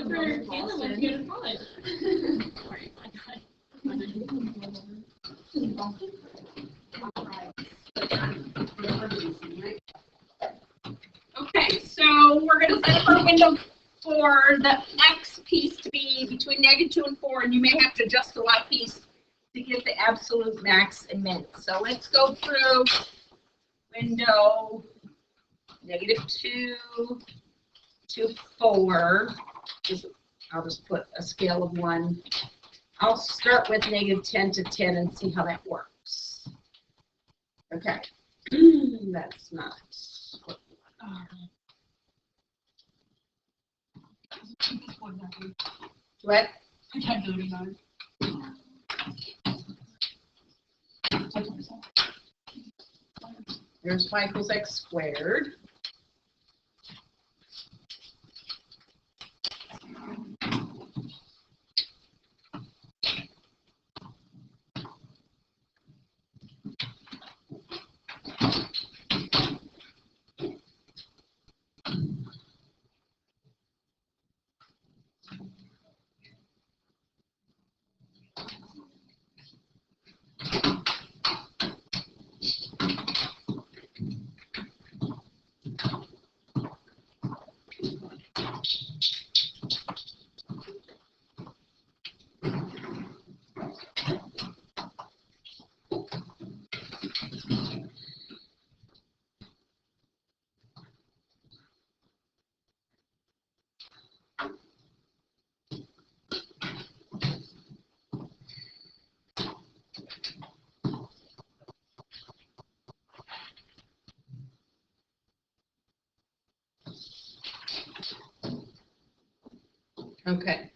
Kayla went here to college. Sorry, okay, so we're going to set up our window for the x piece to be between -2 and 4, and you may have to adjust the y piece to get the absolute max and min. So let's go through window -2 to 4. I'll just put a scale of 1. I'll start with -10 to 10 and see how that works. Okay, that's not what? I tried doing it. There's y equals x squared. Okay.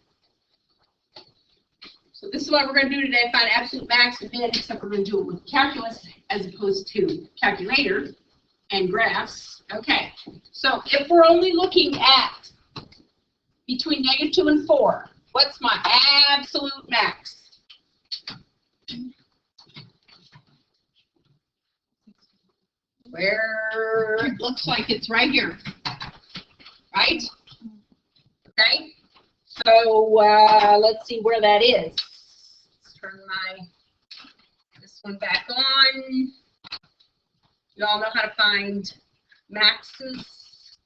So this is what we're going to do today, find absolute max and min, except we're going to do it with calculus as opposed to calculator and graphs. Okay. So if we're only looking at between -2 and 4, what's my absolute max? Where it looks like it's right here. Right? Okay. So let's see where that is. Let's turn this one back on. You all know how to find maxes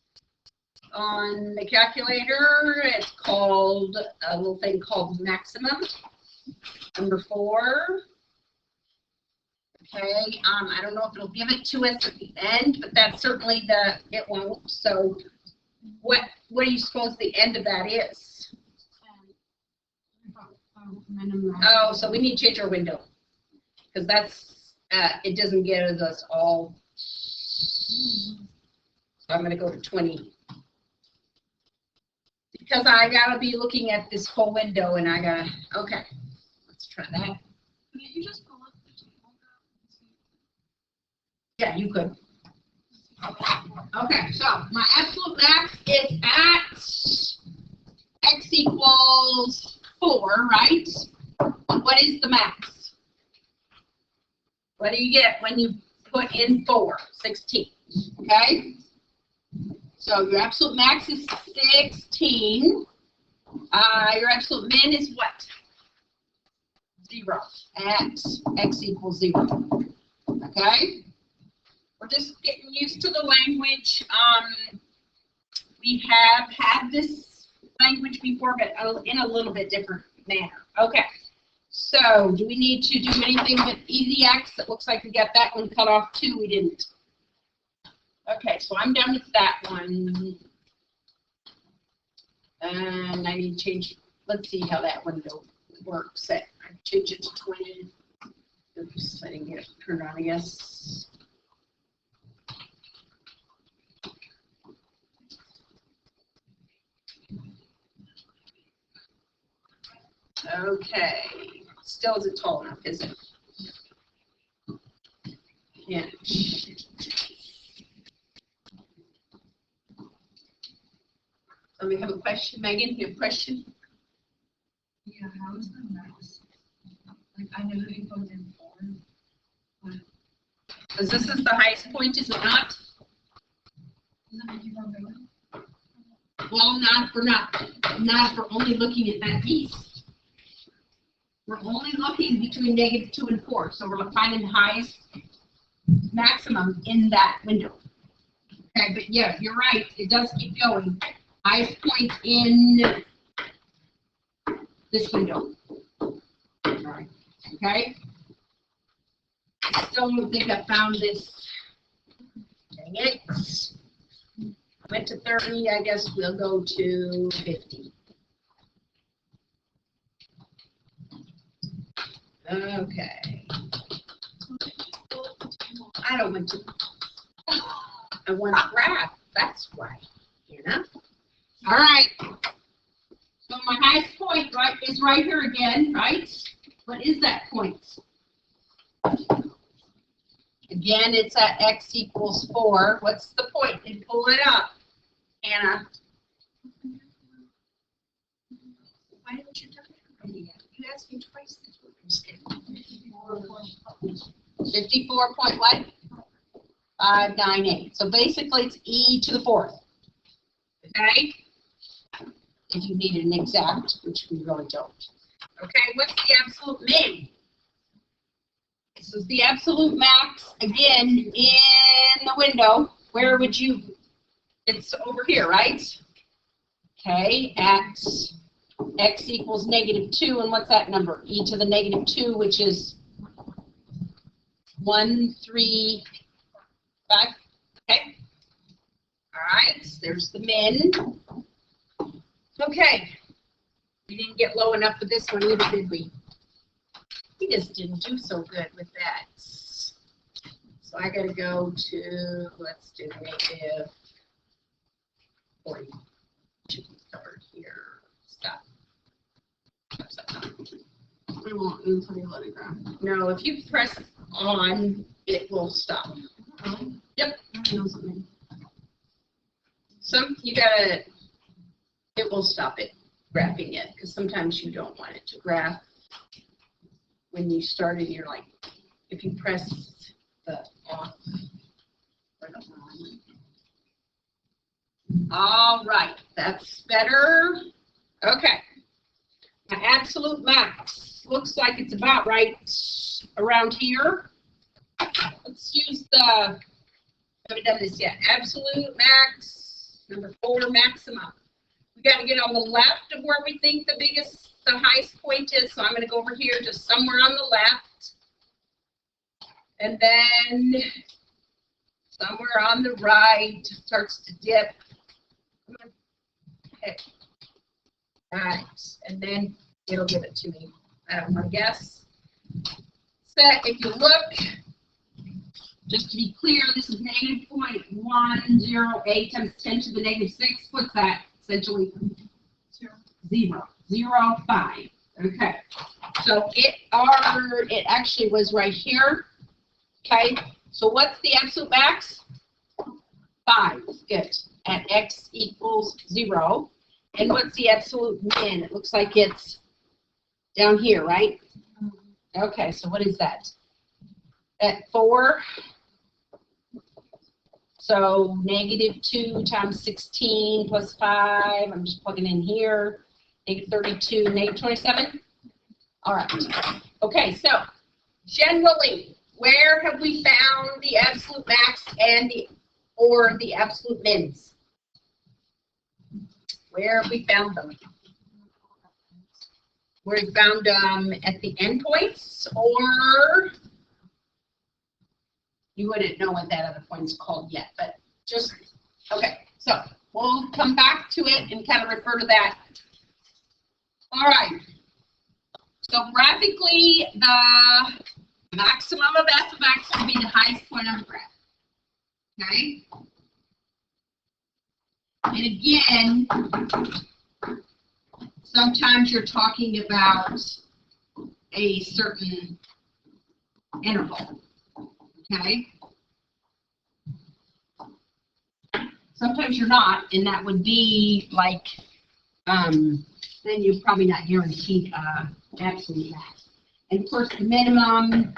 on the calculator. It's called a little thing called maximum. Number 4. Okay. I don't know if it'll give it to us at the end, but that's certainly it won't. So what do you suppose the end of that is? Oh, so we need to change our window because that's it doesn't give us all. So I'm going to go to 20 because I gotta be looking at this whole window and I gotta. Okay, let's try that. You just pull up the table. Yeah, you could. Okay, so my absolute max is at x equals 4, right? What is the max? What do you get when you put in 4? 16. Okay? So your absolute max is 16. Your absolute min is what? 0 at x equals 0. Okay? We're just getting used to the language. We have had this language before, but in a little bit different manner. Okay. So, do we need to do anything with easy x? It looks like we got that one cut off too. We didn't. Okay, so I'm done with that one. And I need to change. Let's see how that window works. I change it to 20. Oops, I didn't get it turned on, I guess. Okay, still isn't tall enough, is it? Yeah. So we have a question, Megan. You have a question? Yeah, how is the max? Like I know it goes in 4, but Because this is the highest point, is it not? does it make you go bigger? well, not if we're only looking at that piece. We're only looking between -2 and 4, so we're finding the highest maximum in that window. Okay, but yeah, you're right, it does keep going. Highest point in this window. All right, okay? I still don't think I found this. Dang it. Went to 30, I guess we'll go to 50. Okay. I don't want to. I want to graph. That's why. You know? All right. So my highest point is right here again, right? What is that point? Again, it's at x equals 4. What's the point? And pull it up, Anna. Why didn't you tell me? You asked me twice this week. 54 point what? 598. So basically it's e to the 4th. Okay? If you needed an exact, which we really don't. Okay, what's the absolute min? This is the absolute max, again, in the window. Where would you, it's over here, right? Okay, at x equals -2, and what's that number? E to the -2, which is 1, 3, 5. Okay. All right, there's the min. Okay. We didn't get low enough for this one either, did we? We just didn't do so good with that. So I got to go to, let's do -42 covered here. Stop. We won't move until you let it go. No, if you press on, it will stop. Yep. Some, you gotta, it will stop it, graphing it, because sometimes you don't want it to graph. When you started, you're like, if you press the off or the on. All right, that's better. Okay. My absolute max looks like it's about right around here. Let's use the, haven't done this yet. Absolute max, number 4, maximum. We got to get on the left of where we think the highest point is. So I'm going to go over here, just somewhere on the left. And then somewhere on the right, starts to dip. Okay. Right, and then it'll give it to me. I don't want to guess. Set, if you look, just to be clear, this is -0.108 times 10 to the -6. What's that? Essentially 0. 0.5. Okay. So it actually was right here. Okay. So what's the absolute max? 5. Good. At x equals 0. And what's the absolute min? It looks like it's down here, right? Okay, so what is that? At 4. So -2 times 16 plus 5. I'm just plugging in here. -32, -27. All right. Okay, so generally, where have we found the absolute max and the absolute mins? Where have we found them? We found them at the endpoints, or you wouldn't know what that other point's called yet, but just, okay. So we'll come back to it and kind of refer to that. All right. So graphically, the maximum of f of x will be the highest point on the graph. Okay? And again, sometimes you're talking about a certain interval. Okay? Sometimes you're not, and that would be like, then you're probably not guaranteed absolute max. And of course, the minimum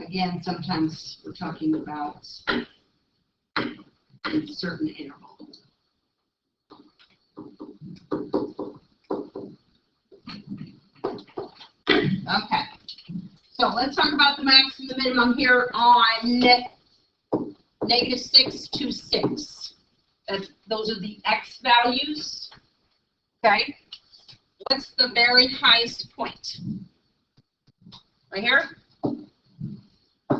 Again, sometimes we're talking about a certain interval. Okay, so let's talk about the max and the minimum here on -6 to 6. Those are the x values. Okay, what's the very highest point? Right here?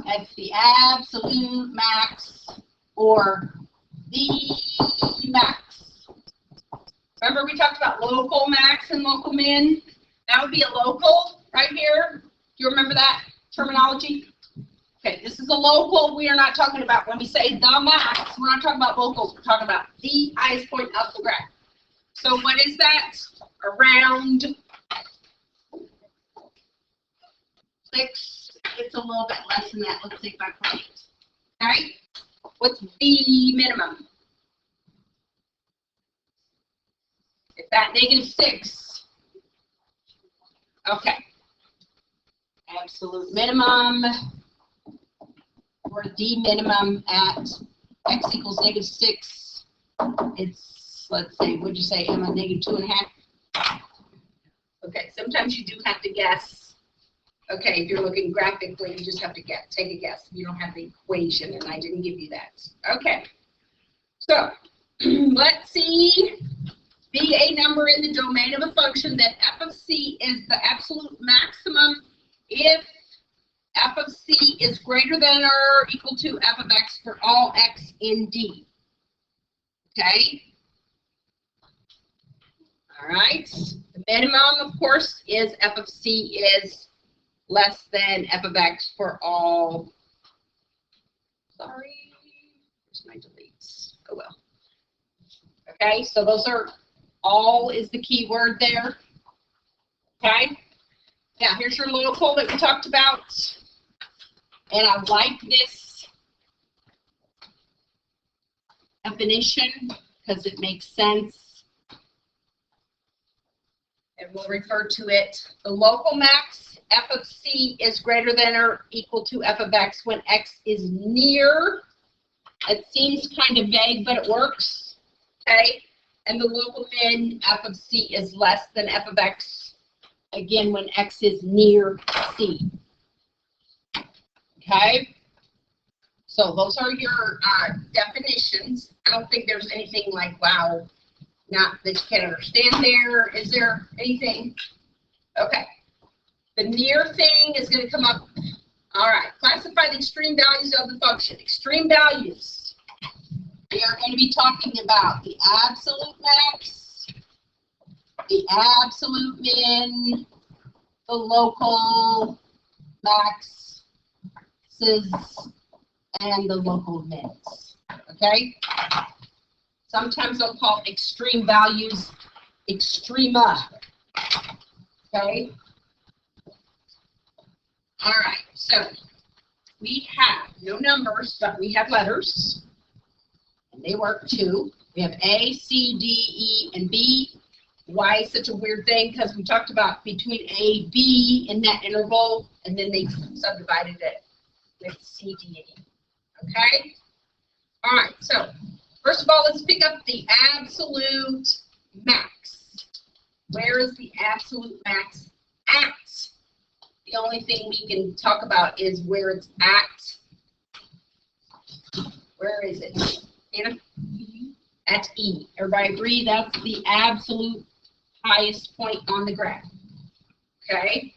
That's the absolute max or the max. Remember we talked about local max and local min? That would be a local right here. Do you remember that terminology? Okay, this is a local. We are not talking about, when we say the max, we're not talking about locals. We're talking about the highest point of the graph. So what is that? Around 6. It's a little bit less than that. Let's say 5.8. All right. What's the minimum? It's at -6. Okay. Absolute minimum or the minimum at x equals -6. It's, let's say, what'd you say, Emma, -2.5? Okay, sometimes you do have to guess. Okay, if you're looking graphically, you just have to take a guess. You don't have the equation, and I didn't give you that. Okay, so let's see. Be a number in the domain of a function that f of c is the absolute maximum if f of c is greater than or equal to f of x for all x in D. Okay? All right. The minimum, of course, is f of c is less than f of x for all. Sorry. Where's my deletes? Oh, well. Okay, so those are all is the key word there. Okay? Now, here's your local that we talked about. And I like this definition because it makes sense. And we'll refer to it. The local max, f of c, is greater than or equal to f of x when x is near. It seems kind of vague, but it works. Okay? And the local min, f of c, is less than f of x, again, when x is near c. Okay? So those are your definitions. I don't think there's anything like, wow, not that you can't understand there. Is there anything? Okay. The near thing is going to come up. All right. Classify the extreme values of the function. Extreme values. We are going to be talking about the absolute max, the absolute min, the local maxes, and the local mins. Okay? Sometimes they'll call extreme values extrema. Okay? All right. So we have no numbers, but we have letters. And they work too. We have A, C, D, E, and B. Why is such a weird thing? Because we talked about between A, B in that interval, and then they subdivided it with C, D, and E. Okay? All right, so first of all, let's pick up the absolute max. Where is the absolute max at? The only thing we can talk about is where it's at. Where is it? Anna? At E. Everybody agree that's the absolute highest point on the graph. Okay?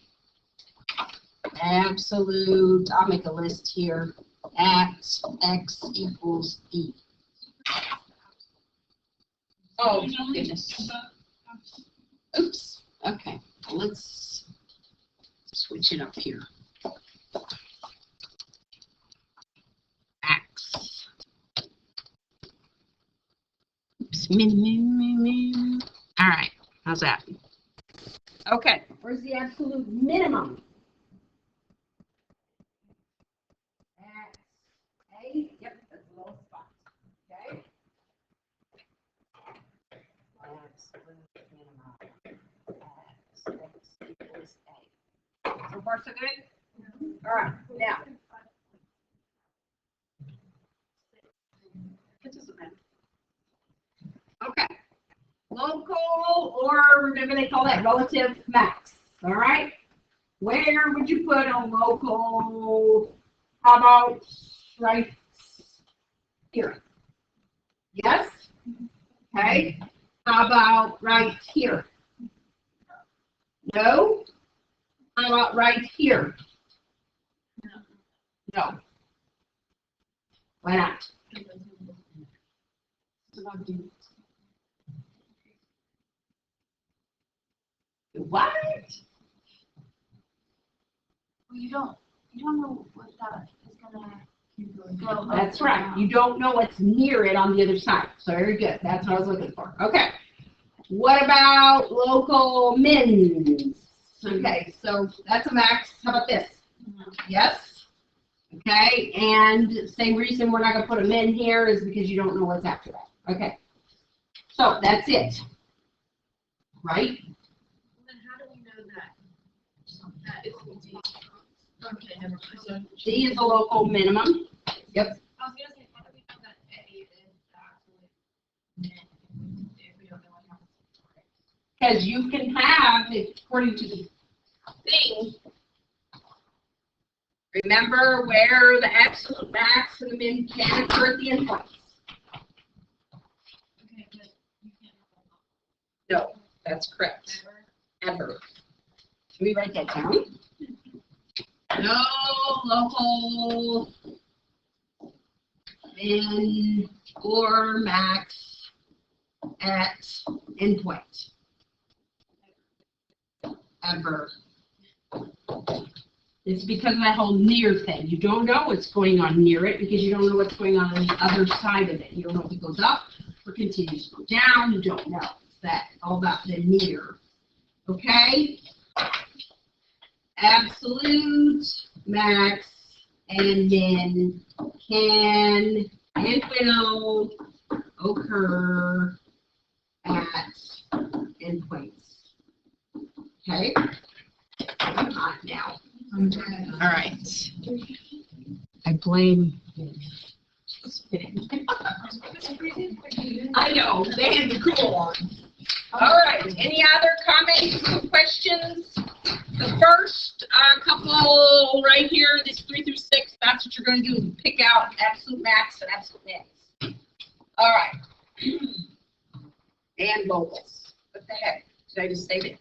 Absolute, I'll make a list here, at x equals E. Oh, goodness. Oops. Okay, let's switch it up here. X. Oops. Min. All right, how's that? Okay, where's the absolute minimum? At A. Yep, that's the lowest spot. Okay. Absolute minimum. At x equals A. So far, so good? All right. Now. It doesn't matter. Okay. Local, or whatever they call that, relative max. All right? Where would you put a local? How about right here? Yes? Okay. How about right here? No? How about right here? No. Why not? What? Well, you don't know what that is gonna go. That's right. You don't know what's near it on the other side. So very good. That's what I was looking for. Okay. What about local mins? Okay, so that's a max. How about this? Yes? Okay, and same reason we're not going to put a min here is because you don't know what's after that. Okay. So that's it. Right? Then how do we know that it's D? Okay, never mind. So D is the local minimum. Yep. I was gonna say, how do we know that A is the absolute min if we don't know what happens? Because you can have, according to the thing, remember where the absolute max and the min can occur at the endpoints. Okay, but you can't have No, that's correct. Ever. Should we write that down? No local min or max at endpoint. Ever. It's because of that whole near thing. You don't know what's going on near it because you don't know what's going on the other side of it. You don't know if it goes up or continues to go down. You don't know. It's that all about the near. Okay? Absolute, max, and min can and will occur at endpoints. Okay? I'm hot now. All right. I blame. I know, they had the cool on. All right, any other comments or questions? The first couple right here, this 3 through 6, that's what you're going to do, pick out absolute max and absolute min. All right. And locals. What the heck? Did I just say that?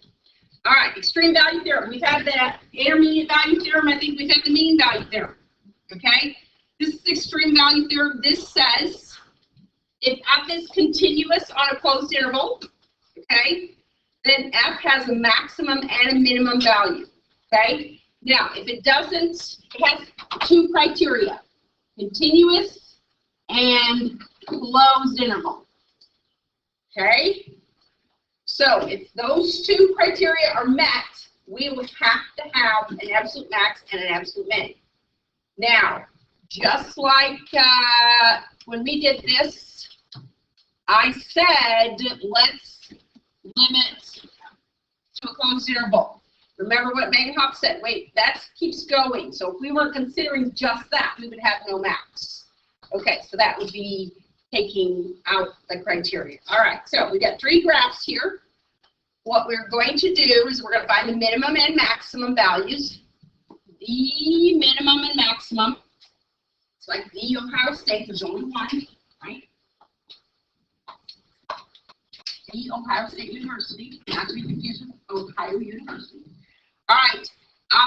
All right, extreme value theorem. We've had the intermediate value theorem. I think we've had the mean value theorem. Okay? This is the extreme value theorem. This says if f is continuous on a closed interval, okay, then f has a maximum and a minimum value. Okay? Now, if it doesn't, it has two criteria, continuous and closed interval. Okay? So if those two criteria are met, we would have to have an absolute max and an absolute min. Now, just like when we did this, I said let's limit to a closed interval. Remember what Megenhoff said? Wait, that keeps going. So if we were considering just that, we would have no max. Okay, so that would be taking out the criteria. All right, so we got 3 graphs here. What we're going to do is we're going to find the minimum and maximum values. The minimum and maximum. It's like the Ohio State, there's only one, right? The Ohio State University, not to be confused with Ohio University. All right,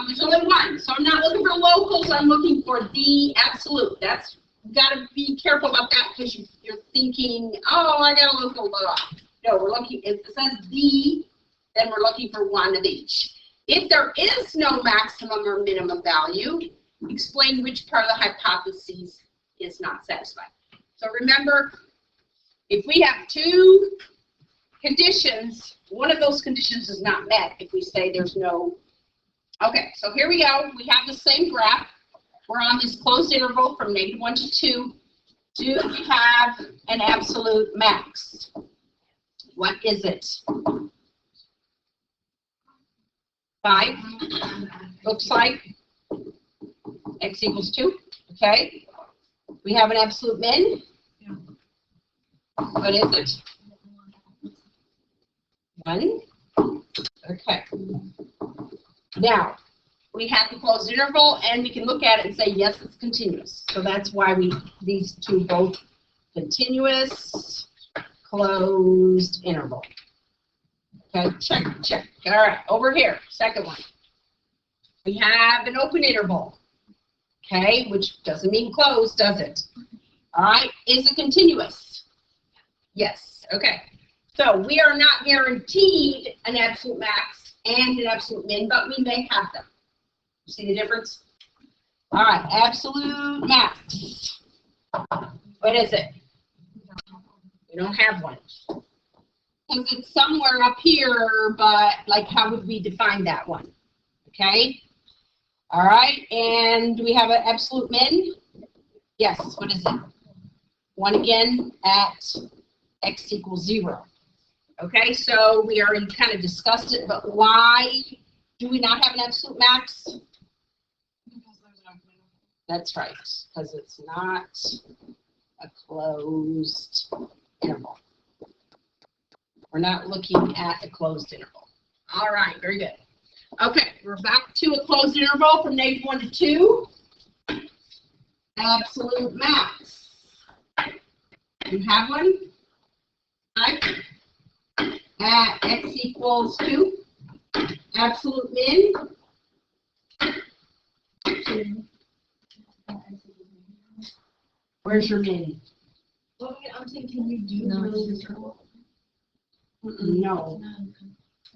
there's only one, so I'm not looking for locals, I'm looking for the absolute. That's, you got to be careful about that because you're thinking, oh, I got a local. No, we're looking, if it says the, then we're looking for one of each. If there is no maximum or minimum value, explain which part of the hypothesis is not satisfied. So remember, if we have 2 conditions, one of those conditions is not met if we say there's no. Okay, so here we go. We have the same graph. We're on this closed interval from -1 to 2. Do we have an absolute max? What is it? 5. Looks like X equals 2. Okay. We have an absolute min. Yeah. What is it? 1. Okay. Now, we have the closed interval, and we can look at it and say, yes, it's continuous. So that's why these two both continuous, closed interval. Okay, check, check. All right, over here, second one. We have an open interval, okay, which doesn't mean closed, does it? All right, is it continuous? Yes, okay. So we are not guaranteed an absolute max and an absolute min, but we may have them. See the difference? All right, absolute max. What is it? We don't have one. Because it's somewhere up here, but like how would we define that one? Okay. All right, and do we have an absolute min? Yes, what is it? 1 again at x equals 0. Okay, so we already kind of discussed it, but why do we not have an absolute max? That's right, because it's not a closed interval. We're not looking at a closed interval. All right, very good. Okay, we're back to a closed interval from -1 to 2. Absolute max. You have one? Right. At x equals 2. Absolute min. 2. Where's your min? Well, I'm thinking you do No, really it's control. No,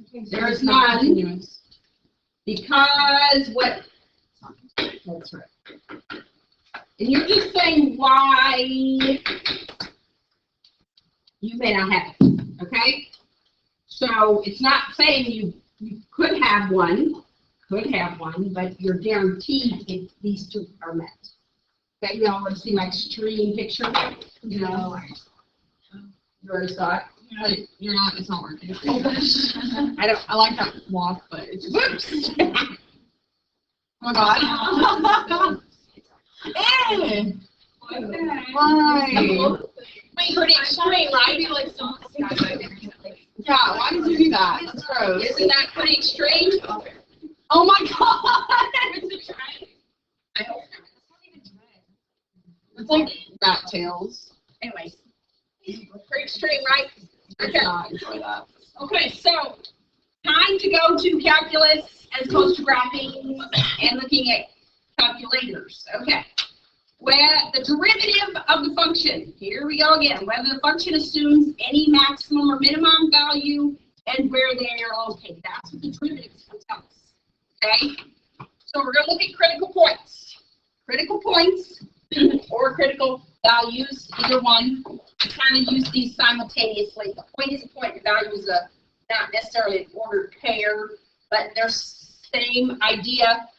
Okay, so there is it's not none. continuous. Because what? That's right. And you're just saying why you may not have it, okay? So it's not saying you could have one, but you're guaranteed if these two are met. Okay, you all want to see my extreme picture? No. You already saw it? You're not, it's not working. I like that walk, but it's just. Whoops! Oh my god. Hey! Why? Pretty extreme, right? Yeah, why did you do that? That's gross. Isn't that pretty extreme? Oh my god! I hope It's like rat tails. Anyways, pretty extreme, right? I Okay. cannot enjoy that. Okay, so time to go to calculus as opposed to graphing and looking at calculators. Okay. Where the derivative of the function, here we go again, whether the function assumes any maximum or minimum value and where they are located. That's what the derivative is going to tell us. Okay? So we're going to look at critical points. Critical points or critical values, either one. I kind of use these simultaneously. A point is a point, the value is a not necessarily an ordered pair, but they're same idea.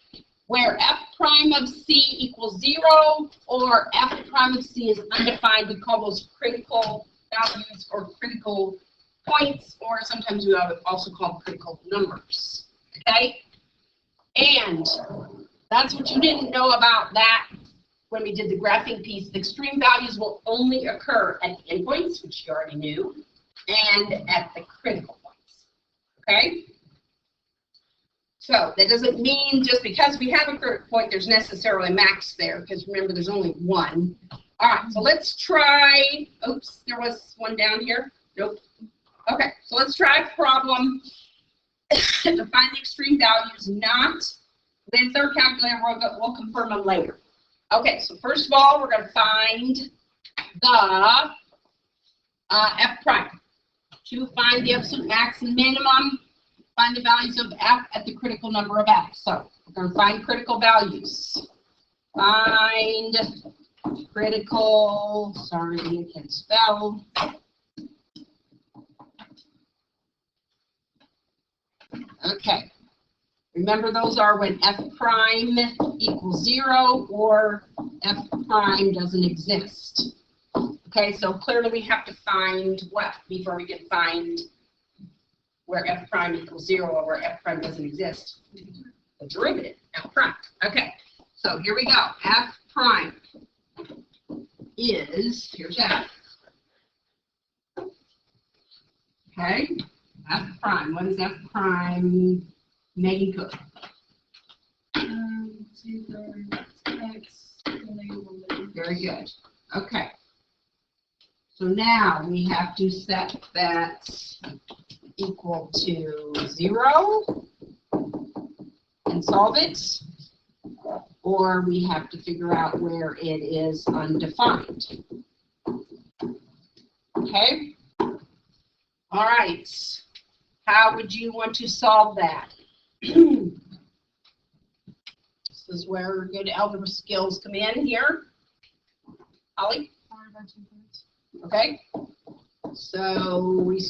Where f prime of c equals 0 or f prime of c is undefined, we call those critical values or critical points, or sometimes we also call them critical numbers. Okay? And that's what you didn't know about that when we did the graphing piece. The extreme values will only occur at the endpoints, which you already knew, and at the critical points. Okay? So that doesn't mean just because we have a critical point, there's necessarily a max there, because remember, there's only one. All right, so let's try, oops, there was one down here. Nope. Okay, so let's try a problem to find the extreme values, not with our calculator. We'll confirm them later. Okay, so first of all, we're going to find the f prime. To find the absolute max and minimum, find the values of f at the critical number of f. So we're going to find critical values. Find critical, sorry, I can't spell. Okay. Remember, those are when f prime equals 0 or f prime doesn't exist. Okay, so clearly we have to find what before we can find where f prime equals 0 or where f prime doesn't exist? The derivative, f prime. Okay, So here we go. F prime is, here's F. Okay, F prime. What is F prime? Megan Cook. 2/3 x -1. Very good. Okay. So now we have to set that equal to 0 and solve it, or we have to figure out where it is undefined. Okay? All right. How would you want to solve that? This is where good algebra skills come in here. Holly? 4/2. Okay? So we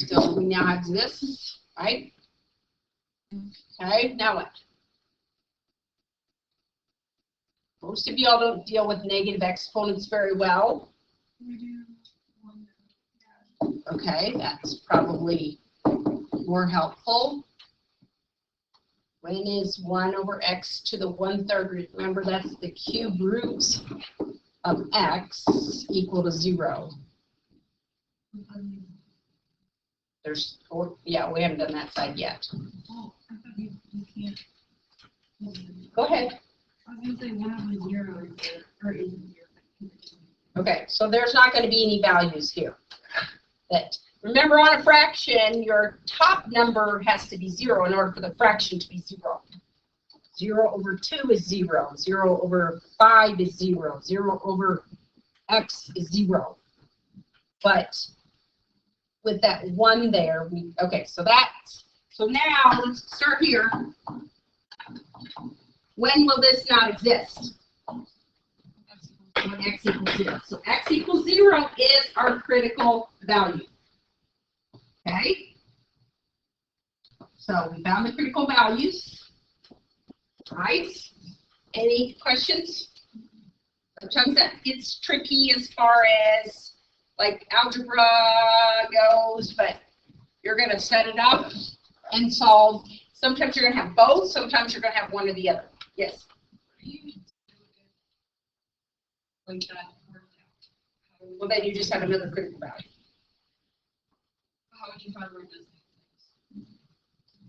now have this, right? Okay, now what? Most of y'all don't deal with negative exponents very well. We do 1. Okay, that's probably more helpful. When is 1/x to the 1/3? Remember, that's the cube root of x equal to 0. There's 4, yeah, we haven't done that side yet. Oh, I thought you can't. Go ahead. I was gonna say 1/0 is there, or isn't here. Okay, so there's not going to be any values here. That, remember, on a fraction, your top number has to be 0 in order for the fraction to be 0. 0/2 is 0. 0/5 is 0. 0/x is 0. But with that 1 there, so now let's start here. When will this not exist? When x equals 0. So x equals 0 is our critical value. Okay? So we found the critical values. Right? Any questions? Sometimes that gets tricky as far as like algebra goes, but you're going to set it up and solve. Sometimes you're going to have both. Sometimes you're going to have one or the other. Yes? Like that worked out. Well, then you just have another critical value. How would you find where this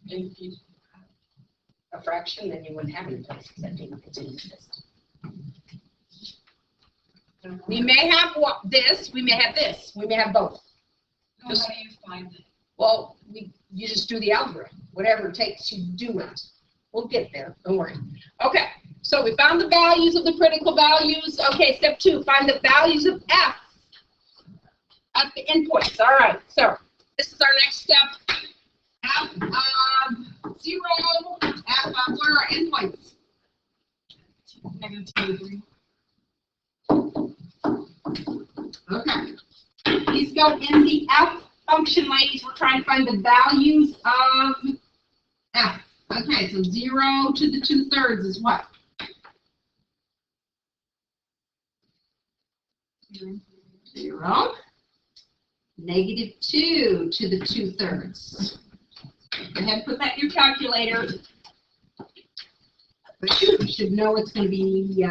If you have a fraction, then you wouldn't have any place except it didn't exist. We may have this, we may have this, we may have both. how do you find it? Well, you just do the algebra, whatever it takes, you do it. We'll get there, don't worry. Okay, so we found the values of the critical values. Okay, step 2, find the values of f at the endpoints. All right, so this is our next step. F of 0, f of where are our endpoints? -2 3. Okay. These go in the f function, ladies. We're trying to find the values of f. Okay, so 0 to the 2/3 is what? 0. -2 to the 2/3. Go ahead and put that in your calculator. But you should know it's going to be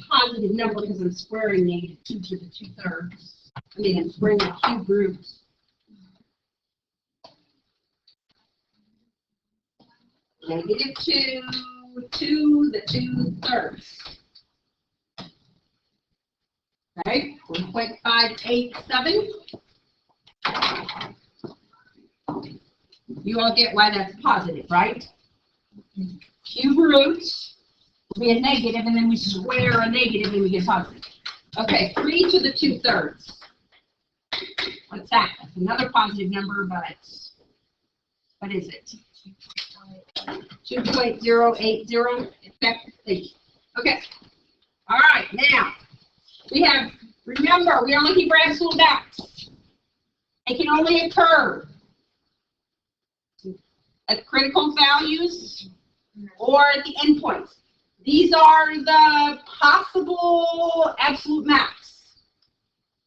positive number because I'm squaring -2 to the 2/3. I mean, I'm squaring the cube root. -2 to the 2/3. Okay, 1.587. You all get why that's positive, right? Cube roots. We had negative, and then we square a negative, and we get positive. Okay, 3 to the 2/3. What's that? That's another positive number, but what is it? 2.080. Exactly. Okay. All right. Now we have. Remember, we only keep our absolute values. It can only occur at critical values or at the endpoints. These are the possible absolute max.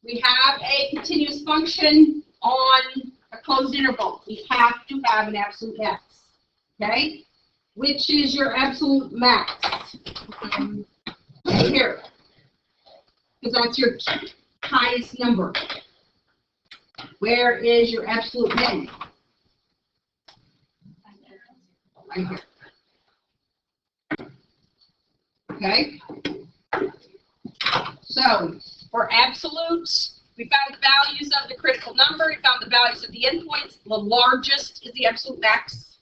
We have a continuous function on a closed interval. We have to have an absolute max. Okay? which is your absolute max? Right here. Because that's your highest number. Where is your absolute min? Right here. Okay? So, for absolutes, we found the values of the critical number, we found the values of the endpoints. The largest is the absolute max,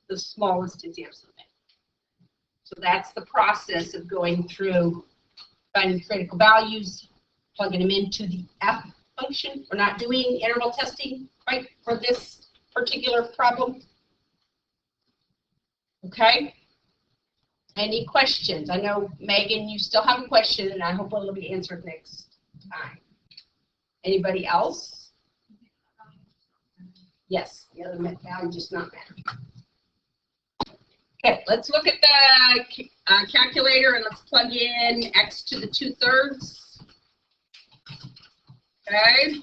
the smallest is the absolute min. So that's the process of going through finding critical values, plugging them into the F function. We're not doing interval testing, right, for this particular problem. Okay? Any questions? I know, Megan, you still have a question, and I hope it'll be answered next time. Anybody else? Yes, the other value does not matter. Okay, let's look at the calculator and let's plug in x to the 2/3. Okay.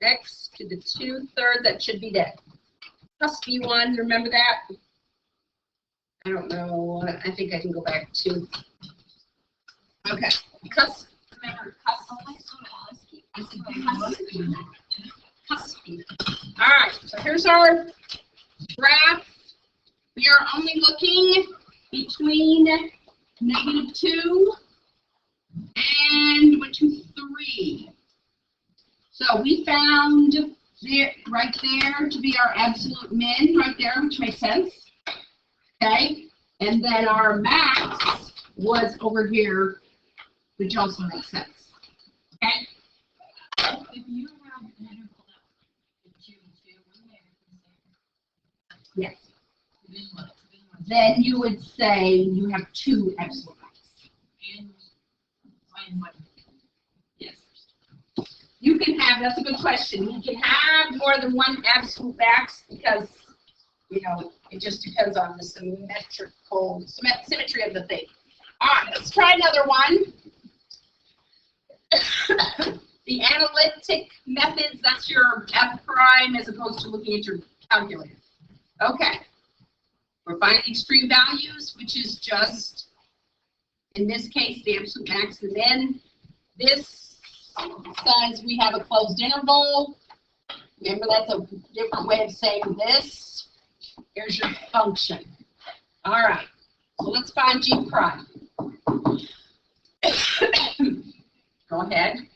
X to the 2/3, that should be that cuspy one, remember that? I don't know, I think I can go back to, okay, remember cuspy. All right, so here's our graph. We are only looking between -2 and 3. So we found there, right there to be our absolute min, right there, which makes sense. Okay, and then our max was over here, which also makes sense. Okay. If you have an interval that 2 and 2, wouldn't it? Yes. Then what? Then you would say you have 2 absolute max. And what? Yes. You can have, that's a good question. You can have more than one absolute max because, you know, it just depends on the symmetry of the thing. All right, let's try another one. The analytic methods, that's your F prime as opposed to looking at your calculator. Okay. We're finding extreme values, which is just, in this case, the absolute max and min. This says we have a closed interval. Remember, that's a different way of saying this. Here's your function. All right, so let's find G prime. Go ahead.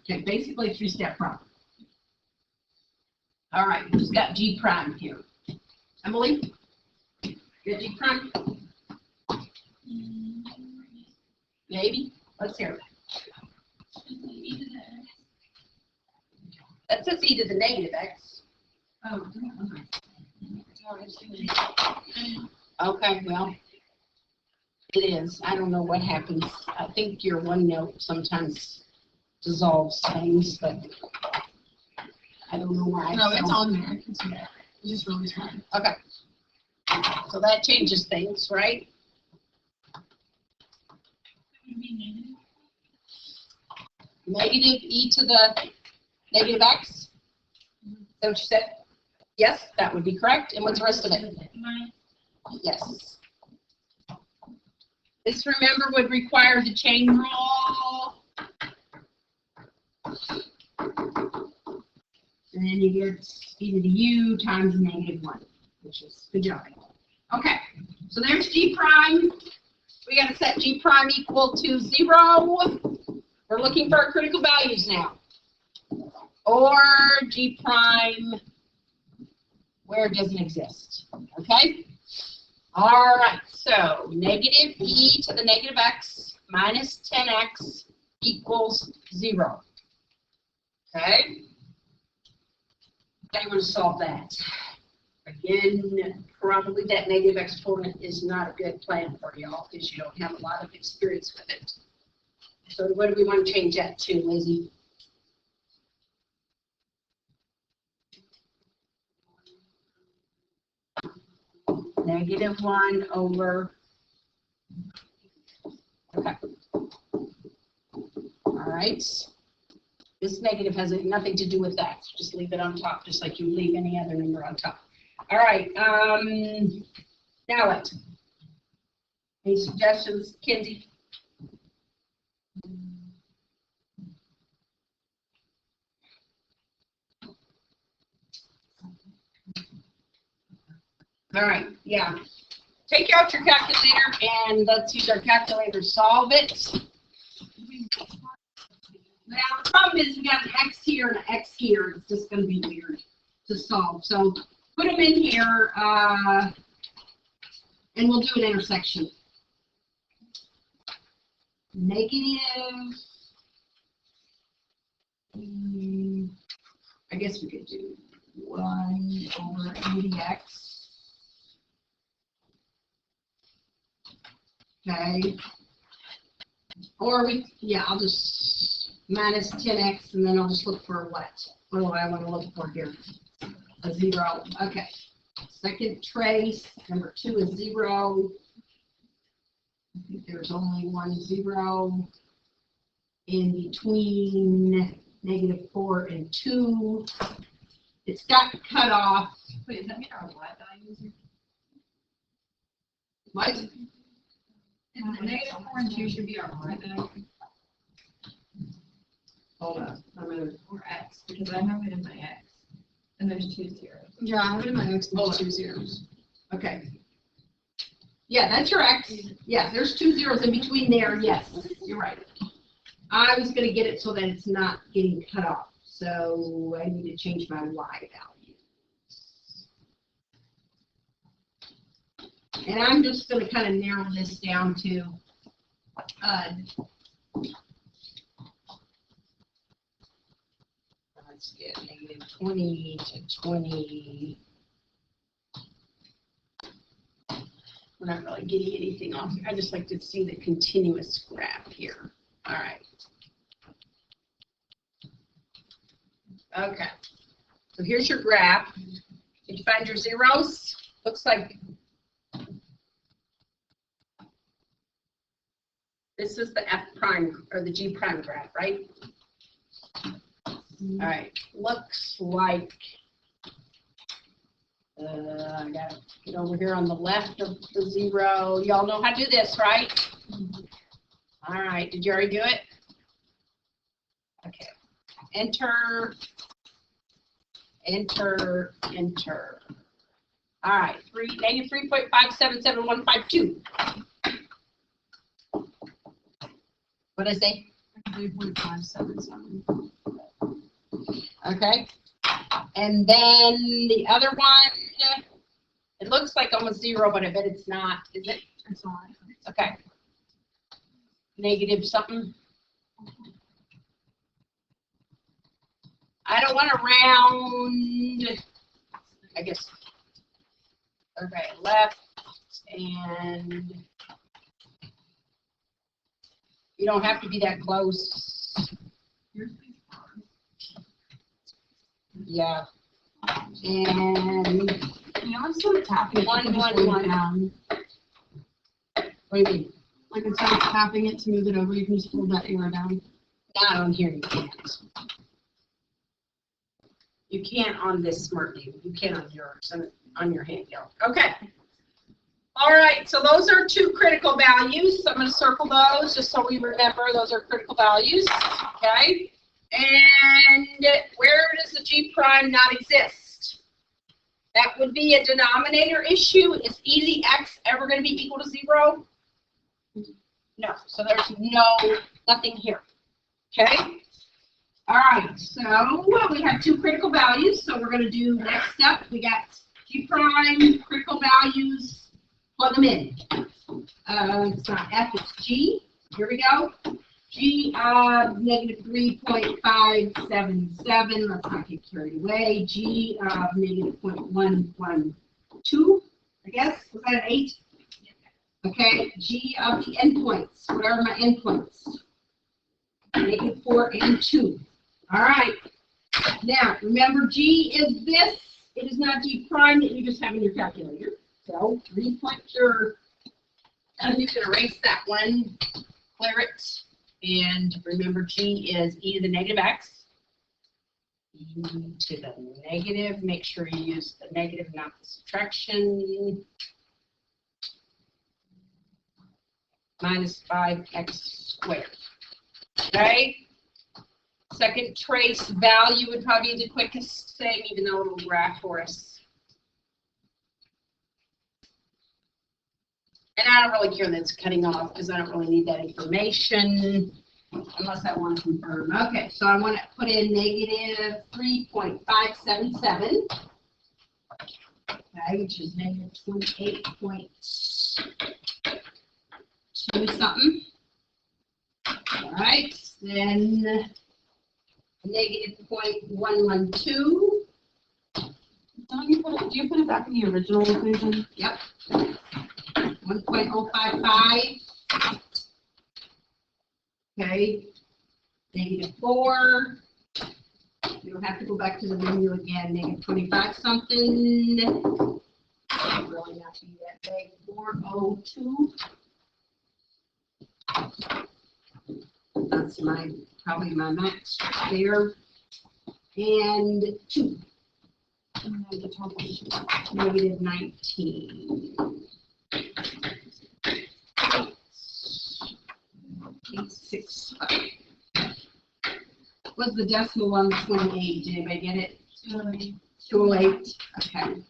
Okay, basically a 3-step problem. All right, who's got G prime here? Emily? You got G prime? Maybe? Let's hear it. That says e to the negative x. Oh, Okay, well, it is. I don't know what happens. I think your OneNote sometimes dissolves things, but I don't know why. No, it's on there. I can see that. It's just really small. Okay. So that changes things, right? Negative e to the negative x? Is that what you said? Yes, that would be correct. And what's the rest of it? Yes. This, remember, would require the chain rule. And then you get e to the u times -1, which is good job. Okay, so there's G prime. We got to set G prime equal to 0. We're looking for our critical values now. Or G prime where it doesn't exist. Okay? All right, so negative e to the negative x minus 10x equals 0. Okay? How do you want to solve that? Again, probably that negative exponent is not a good plan for y'all because you don't have a lot of experience with it. So what do we want to change that to, Lizzie? -1 over. Okay. All right. This negative has nothing to do with that. So just leave it on top, just like you leave any other number on top. All right. Now what? Any suggestions, Kinsey? All right. Yeah. Take out your calculator and let's use our calculator to solve it. Now the problem is we got an x here and an x here. It's just going to be weird to solve. So put them in here, and we'll do an intersection. Negative. I guess we could do 1 over 80x. Okay. Or I'll just minus 10x, and then I'll just look for what? What do I want to look for here? A 0. Okay. Second trace, number 2 is 0. I think there's only 1 0 in between -4 and 2. It's got cut off. Wait, does that mean our y values are? What? -4 and 2 should be our y value, Hold on. or x, because I have it in my x, and there's 2 zeros. Yeah, I have it in my notes, Hold there's on. 2 zeros. Okay. Yeah, that's your x. Yeah, there's 2 zeros in between there. Yes, you're right. I was going to get it so that it's not getting cut off. So I need to change my y value. And I'm just going to kind of narrow this down to let's get -20 to 20. We're not really getting anything off here. I just like to see the continuous graph here. All right. Okay. So here's your graph. Did you find your zeros? Looks like this is the F prime or the G prime graph, right? All right. Looks like I got to get over here on the left of the 0. Y'all know how to do this, right? All right. Did you already do it? Okay. Enter. Enter. Enter. All right. -3.577152. What did I say? 3.577. Okay. And then the other one, it looks like almost 0, but I bet it's not. Is it? That's all I have. Okay. Negative something. I don't want to round, I guess. Okay, left, and you don't have to be that close. Yeah. And You know, instead of tapping it, you 1, can just 1, move 1. it down. What do you mean? Like instead of tapping it to move it over, you can just hold that arrow down. Not on here, you can't. You can't on this Smart View. You can't on yours, on your handheld. Okay. All right, so those are 2 critical values. So I'm going to circle those just so we remember those are critical values. Okay. And where does the G prime not exist? That would be a denominator issue. Is e to the x ever going to be equal to 0? No. So there's nothing here. Okay. All right. So we have 2 critical values. So we're going to do next step. We got G prime critical values. Plug them in. It's not F, it's G. Here we go. G of -3.577. Let's not get carried away. G of -0.112. I guess. Was that an 8? Okay. G of the endpoints. What are my endpoints? -4 and 2. All right. Now, remember G is this. It is not G prime that you just have in your calculator. So, reput your, you can erase that one, clear it, and remember G is e to the negative x. E to the negative, make sure you use the negative, not the subtraction. Minus 5x squared. Okay? Second trace value would probably be the quickest thing, even though it'll graph for us. And I don't really care that it's cutting off because I don't really need that information unless I want to confirm. Okay, so I want to put in negative 3.577. Okay, which is negative 28.2 something. All right, then negative 0.112. Don't you put it, do you put it back in the original equation? Yep. 1.055. Okay. Negative 4. You don't have to go back to the menu again. Negative 25 something. Really not be that big. 402. That's probably my max there. And 2. Negative 19. 865. What's the decimal on the 28? Did anybody get it? 208. Okay.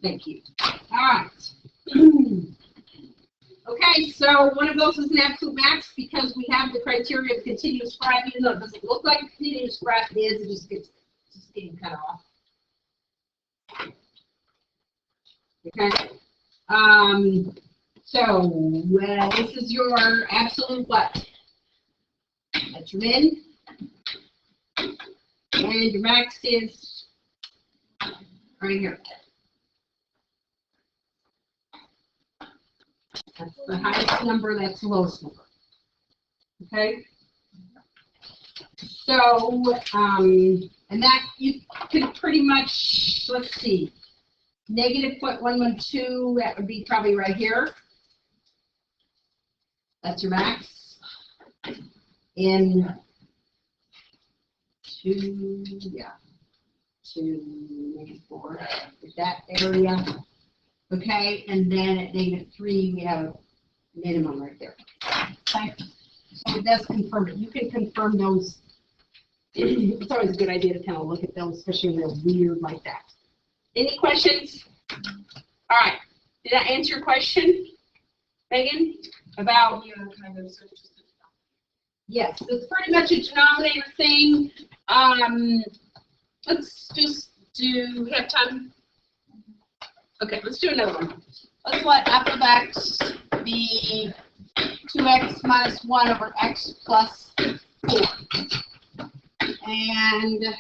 Thank you. All right. Okay, so one of those is an absolute max because we have the criteria of continuous graph, even though it doesn't look like a continuous graph, it is. It just gets getting cut off. Okay. So this is your absolute what? That's your min. And your max is right here. That's the highest number, that's the lowest number. Okay? So, and that you could pretty much, let's see, negative 0.112, that would be probably right here. That's your max. In 2, yeah, 2, negative 4, that area. Okay, and then at negative 3, we have a minimum right there. Okay. So it does confirm it. You can confirm those. It's always a good idea to kind of look at those, especially when they're weird like that. Any questions? All right. Did I answer your question, Megan? About kind of. yes, it's pretty much a denominator thing. Let's just do. We have time. Okay, let's do another one. Let's let f of x be 2x minus 1 over x plus 4. And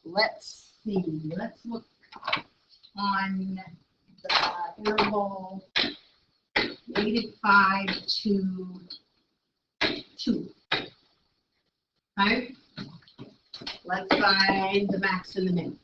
let's see, let's look on the interval -5 to 2. Okay? Let's find the max and the min.